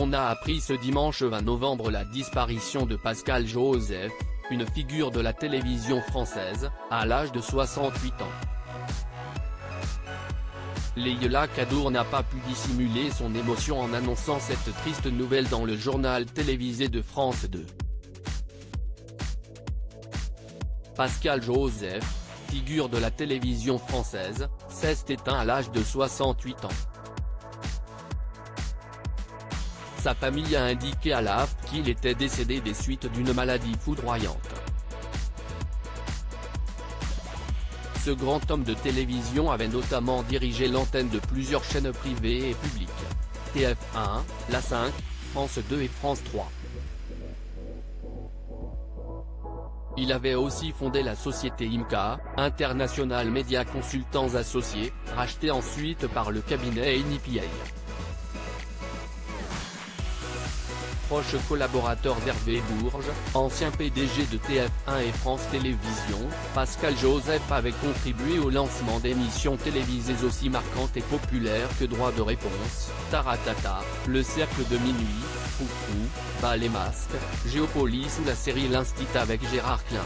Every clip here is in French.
On a appris ce dimanche 20 novembre la disparition de Pascal Josèphe, une figure de la télévision française, à l'âge de 68 ans. Leïla Kadour n'a pas pu dissimuler son émotion en annonçant cette triste nouvelle dans le journal télévisé de France 2. Pascal Josèphe, figure de la télévision française, s'est éteint à l'âge de 68 ans. Sa famille a indiqué à l'AFP qu'il était décédé des suites d'une maladie foudroyante. Ce grand homme de télévision avait notamment dirigé l'antenne de plusieurs chaînes privées et publiques. TF1, La 5, France 2 et France 3. Il avait aussi fondé la société IMCA, International Media Consultants Associés, rachetée ensuite par le cabinet NPA. Proche collaborateur d'Hervé Bourges, ancien PDG de TF1 et France Télévisions, Pascal Josèphe avait contribué au lancement d'émissions télévisées aussi marquantes et populaires que Droit de réponse, Taratata, Le Cercle de minuit, Foufou, Bas les masques, Géopolis ou la série L'Instit avec Gérard Klein.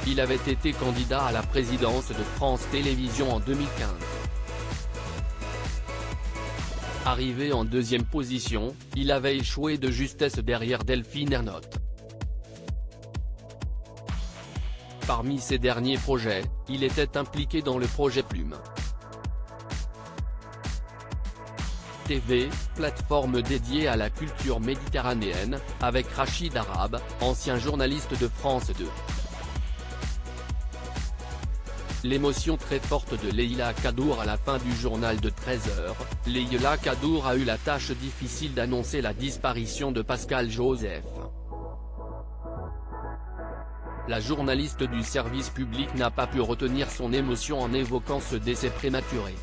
Il avait été candidat à la présidence de France Télévisions en 2015. Arrivé en deuxième position, il avait échoué de justesse derrière Delphine Ernotte. Parmi ses derniers projets, il était impliqué dans le projet Plume TV, plateforme dédiée à la culture méditerranéenne, avec Rachid Arabe, ancien journaliste de France 2. L'émotion très forte de Leïla Kadour à la fin du journal de 13h, Leïla Kadour a eu la tâche difficile d'annoncer la disparition de Pascal Josèphe. La journaliste du service public n'a pas pu retenir son émotion en évoquant ce décès prématuré.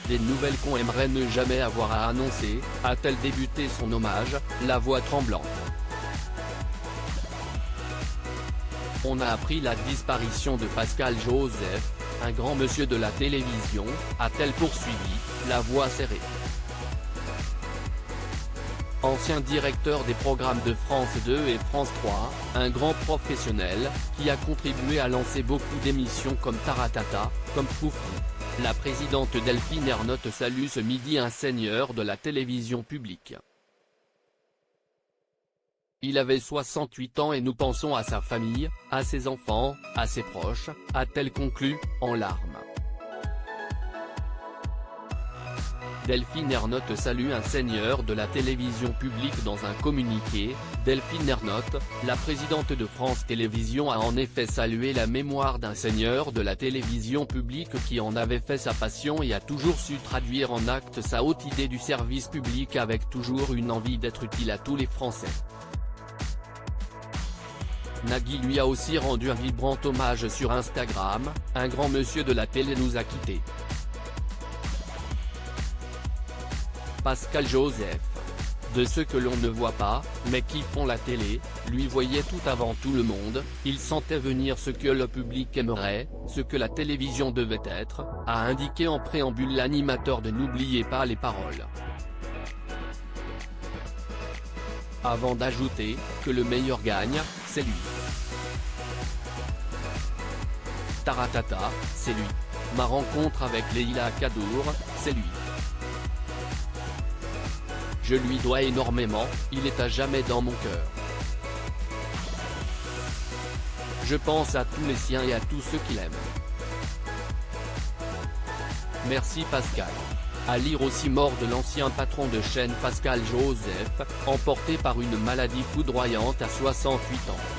Des nouvelles qu'on aimerait ne jamais avoir à annoncer, a-t-elle débuté son hommage, la voix tremblante. On a appris la disparition de Pascal Josèphe, un grand monsieur de la télévision, a-t-elle poursuivi, la voix serrée. Ancien directeur des programmes de France 2 et France 3, un grand professionnel, qui a contribué à lancer beaucoup d'émissions comme Taratata, comme Foufou. La présidente Delphine Ernotte salue ce midi un seigneur de la télévision publique. Il avait 68 ans et nous pensons à sa famille, à ses enfants, à ses proches, a-t-elle conclu, en larmes. Delphine Ernotte salue un seigneur de la télévision publique dans un communiqué. Delphine Ernotte, la présidente de France Télévisions a en effet salué la mémoire d'un seigneur de la télévision publique qui en avait fait sa passion et a toujours su traduire en actes sa haute idée du service public avec toujours une envie d'être utile à tous les Français. Nagui lui a aussi rendu un vibrant hommage sur Instagram, un grand monsieur de la télé nous a quittés. Pascal Josèphe. De ceux que l'on ne voit pas, mais qui font la télé, lui voyait tout avant tout le monde, il sentait venir ce que le public aimerait, ce que la télévision devait être, a indiqué en préambule l'animateur de N'oubliez pas les paroles. Avant d'ajouter, que le meilleur gagne, c'est lui. Taratata, c'est lui. Ma rencontre avec Leïla Kadour, c'est lui. Je lui dois énormément, il est à jamais dans mon cœur. Je pense à tous les siens et à tous ceux qu'il aime. Merci Pascal. À lire aussi mort de l'ancien patron de chaîne Pascal Josèphe, emporté par une maladie foudroyante à 68 ans.